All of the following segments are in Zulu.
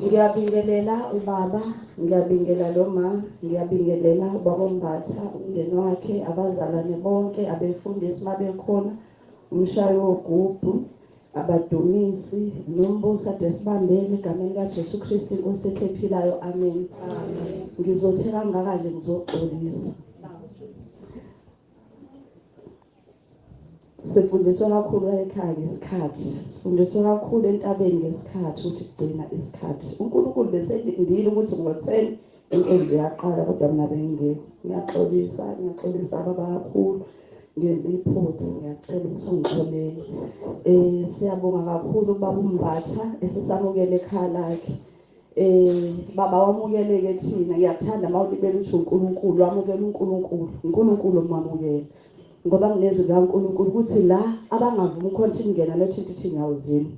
Ngiyabingelela ubaba, ngiyabingelela loma, ngiyabingelela kwaMbatha umndeni wakhe, abazalwane bonke, abefundisi mabekhona, umshayi wogubhu, abadumisi, nombuso ade sibambele egameni likaJesu Kristu inkosi ethu ephilayo, amen. Ngizothe kangaka nje ngizoxolisa. Sifundiswa kakhulu ekhaya ngesikhathi, sifundiswa kakhulu entabeni ngesikhathi ukuthi kugcina isikhathi. uNkulunkulu beselindile ukuthi ngo-10 inkembe yaqala kodwa mina bengingekho. Ngiyaxolisa baba kakhulu, ngenze iphutha, ngiyacela ukuthi ungixolele. Siyabonga kakhulu ubaba uMbatha esisamukele ekhaya lakhe. Baba wamukeleke thina, ngiyakuthanda mawulibela uthi uNkulunkulu, wamukela uNkulunkulu omamukela. Ngoba ngezwe kaNkulunkulu ukuthi la abangavumi khona ingena lethithi inyawo zenu.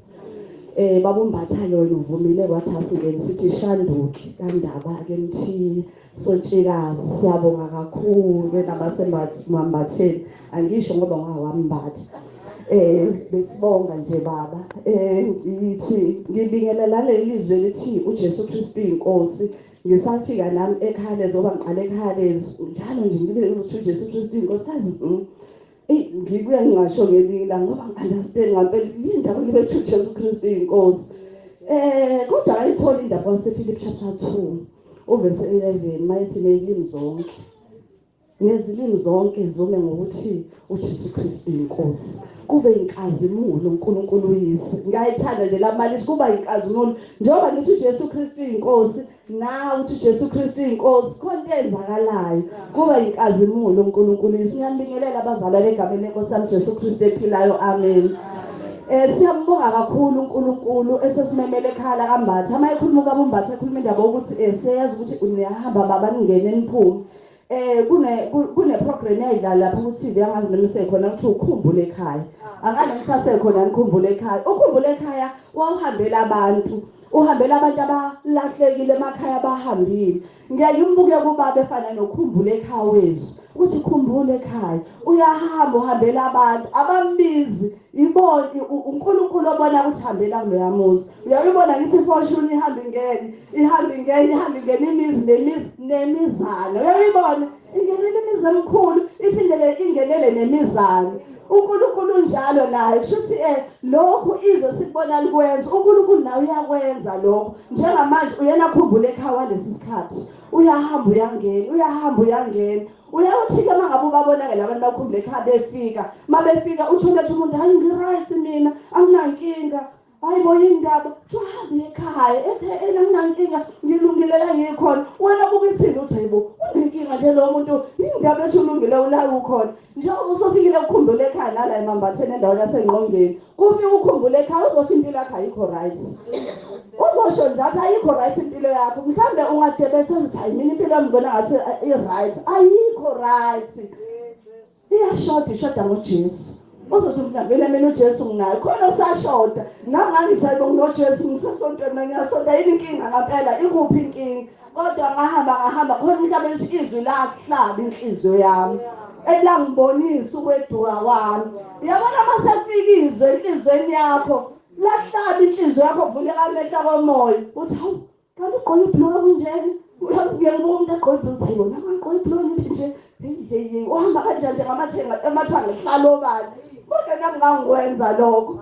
Baba uMbatha yona uvumile kwathi asingene sithi shanduke kandaba ke mthini sontshikazi. Siyabonga kakhulu wena basembatheni, angisho ngoba ngawambatha. Besibonga nje baba. Ngithi ngibingelela lelizwe lithi uJesu Kristu inkosi. Ngisafika nami ekhaya zoba ngiqale ekhaya njalo nje ngibe ukuthi uJesu Kristu inkosi kazi. Ngibuya ngingasho ngelila ngoba ngi-understand ngampela indaba libethi uJesu Kristu inkosi. Kodwa ayithola indaba yasePhilippi chapter 2 uverse 11 mayithi nezilimi zonke zome ngokuthi uJesu Kristu inkosi. Kube inkazimulo uNkulunkulu uyise. Ngiyayithanda nje lamali kuba inkazimulo njengoba ngithi uJesu Kristu inkosi na uthi uJesu Kristu inkosi khona enzakalayo kuba inkazimulo uNkulunkulu uyise. Ngiyabingelela abazalwane egameni lenkosi yami Jesu Kristu ephilayo, amen. Siyambonga kakhulu uNkulunkulu esesimemele ekhaya kwaMbatha. Uma ekhuluma kwaMbatha ekhuluma indaba ukuthi siyazi ukuthi uniyahamba baba ningene niphume. Kune program yayidlala lapha ku TV yangazi noma isekhona ukuthi ukhumbule ekhaya. Angane ngisasekhona nikhumbule ekhaya. Ukhumbule ekhaya wawuhambela abantu. Uhambela abantu abalahlekile emakhaya abahambile. Ngiyayimbuke kubaba efana nokhumbule ekhaya wethu. Ukuthi ukhumbule ekhaya. Uyahamba uhambela abantu abambizi. Ibona uNkulunkulu obona ukuthi hambela kuloya muzi. Uyayibona ngithi fortune ihamba ingene imizi nemizana. Uyayibona ingenele imizi emikhulu iphindele ingenele nemizana. uNkulunkulu njalo naye kushuthi lokho izwe sikubona likwenza uNkulunkulu nawe uyakwenza lokho. Njengamanje uyena akhumbule ekhaya lesi sikhathi. Uyahamba uyangena. Uyawuthi-ke mangabe ubabona ke labantu bakhumbule ekhaya befika. Mabefika uthole umuntu hayi ngiright mina anginankinga. Hayibo indaba uhambe ekhaya ethi anginankinga ngilungile la ngikhona. Wena ukuyithini uthi hayibo unenkinga nje lo muntu indaba ethi ulungile ula ukhona. Njengoba usofikile ukukhumbula ekhaya nala eMambatheni endaweni yaseNgqongeni. Kufika ukukhumbula ekhaya uzothi impilo yakho ayikho right. Uzosho nje ayikho right impilo yakho. Mhlambe ungadebese uthi hayi mina impilo yami ngibona ngathi i-right. Ayikho right. Iyashoda ngoJesu. Uzothi vele mina uJesu nginayo khona usashoda. Nami ngangisayibona ngoJesu ngisesontweni ngiyasonda yini inkinga ngempela ikuphi inkinga. Kodwa ngahamba khona mhlawumbe lithi izwi lahlaba inhliziyo yami. Elangibonisa ukweduka kwami. Uyabona masefika izwi enhlizweni yakho lahlaba inhliziyo yakho vule amehlo komoya. Uthi hawu kanti ugqoke ibhuluka kunjeni uyazi ngiyabona umuntu egqoke ibhuluka hayi wona ngigqoke ibhuluka nje hey uhamba kanjani nje amathanga ehlobani kodwa nami ngangikwenza lokho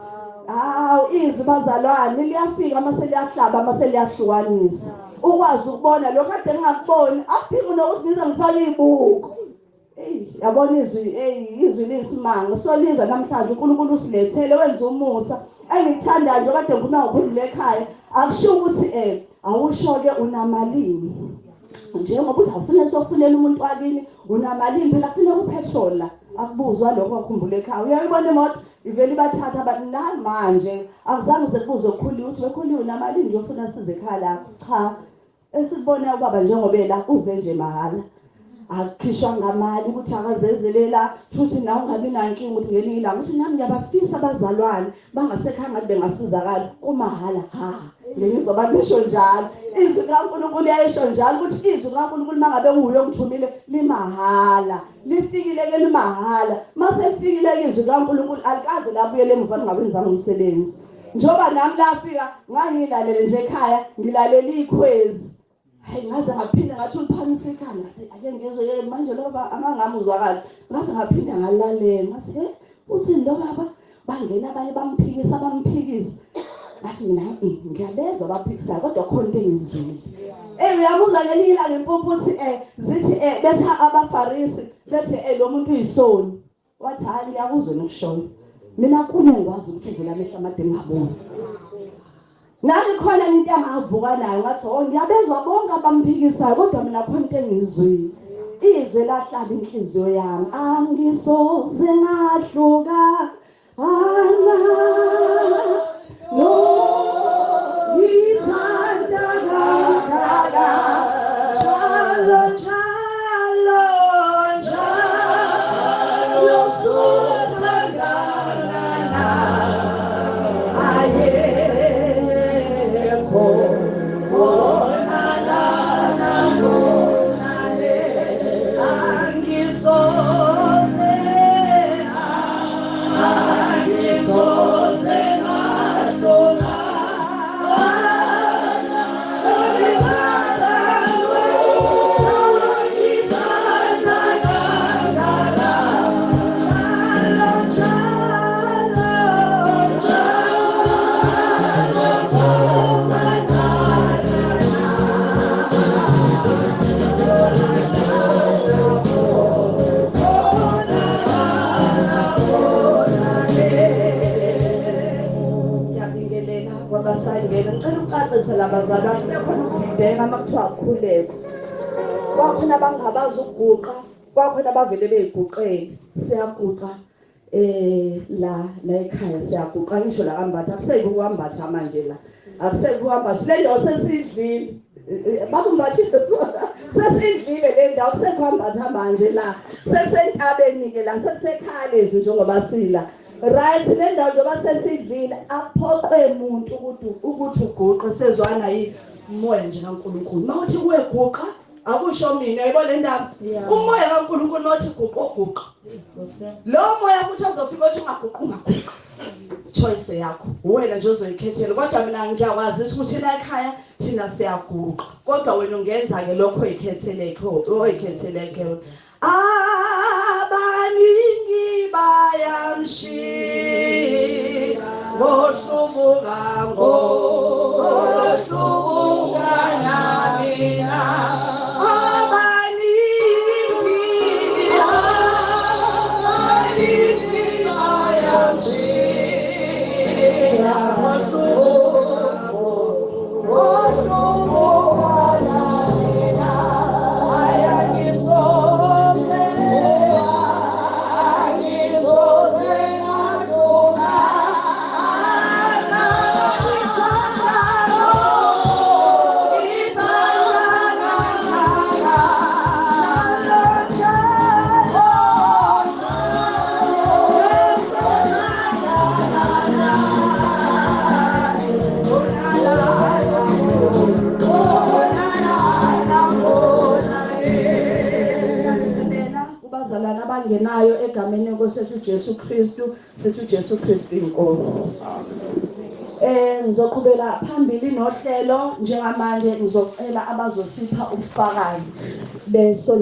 hawu izwi bazalwane liyafika mase liyahlaba mase liyahlukanisa ukwazi ukubona lokho kade ngingakuboni akudingi nokuthi ngize ngifake ibuko yabona izwi lisimanga solizwa namhlanje uNkulunkulu usilethele wenza umusa engikuthandayo nje kade ngifuna ukukhulula ekhaya akusho ukuthi awusho-ke unamalini njengoba uzawufuna sokufunela umuntu wakini unamalini phela kufuneka upetrol la akubuzwa lokho akhumbula ekhaya uyayibona imoto ivele ibathatha abantu nani manje akuzange sekubuze ukukhuliwa ukuthi bekhuliwe unamalini nje ufuna size ekhaya lakho cha esibona ubaba njengoba la uze nje mahala akukhishwa ngamali ukuthi akazezelela futhi nawe ungabi nankinga ukuthi ngelinye ilanga ukuthi nami ngiyabafisa abazalwane bangasekhaya ngathi bengasizakala kumahala ngizoba besho njalo izwi kaNkulunkulu liyasho njalo ukuthi izwi kaNkulunkulu mangabe uyongithumile limahala lifikile ke limahala mase lifikile ke izwi kaNkulunkulu alikaze labuyele emva ngabenzanga umsebenzi njoba nami lafika ngangilalele nje ekhaya ngilalela ikhwezi hayi ngaze ngaphinde ngathi uliphanisa ekhaya ngathi ake ngizwe manje lo angangamuzwa kahle ngaze ngaphinde ngalalela ngathi uthi lo baba bangena abanye bamphikisa ngathi mina ngiyabezwa abaphikisayo kodwa khona into engizwile uyabuza ngelinye ilanga impuphu uthi zithi bethi abafarisi bethi lo muntu uyisoni wathi hayi ngiyakuzwe nokushoyo mina kunye ngikwazi ukuthi uvula amehlo amade ngabona nami khona into engavuka nayo ngathi ngiyabezwa bonke abamphikisayo kodwa mina khona into engizwile izwe lahlaba inhliziyo yami angisoze ngahluka no ngithanda kangaka njalo sothandana ayekho khona lana khona le angisoze ngahluka basangena ngicela ucacise labazalwane bekhona ukudideka makuthiwa akukhuleko kwakhona abangabazi ukuguqa kwakhona abavele beyiguqele siyaguqa la ekhaya siyaguqa ngisho la kwaMbatha akuseku kwaMbatha manje la akuseku kwaMbatha le ndawo sesidlile bakumbathile sesidlile le ndawo akuseku kwaMbatha manje la sesentabeni ke la sekusekhaya lezi njengoba sila right le ndawo njengoba sesidlile aphoqwe umuntu ukuthi uguqe sezwana umoya nje kaNkulunkulu mawuthi kuyeguqa akusho mina yayibona le ndaba umoya kaNkulunkulu nothi guqa lo moya futhi azofika uthi ungaguqa choice yakho wena nje uzoyikhethela kodwa mina ngiyakwazi ukuthi la ekhaya thina siyaguqa kodwa wena ungenza ke lokho oyikhetheleke abaningi bayamshi ngohlubuka na mina abangenayo egameni lenkosi yethu Jesu Kristu sethu Jesu Kristu inkosi. Amen. Ngizoqhubeka phambili nohlelo njengamanje ngizocela abazosipha ubufakazi beso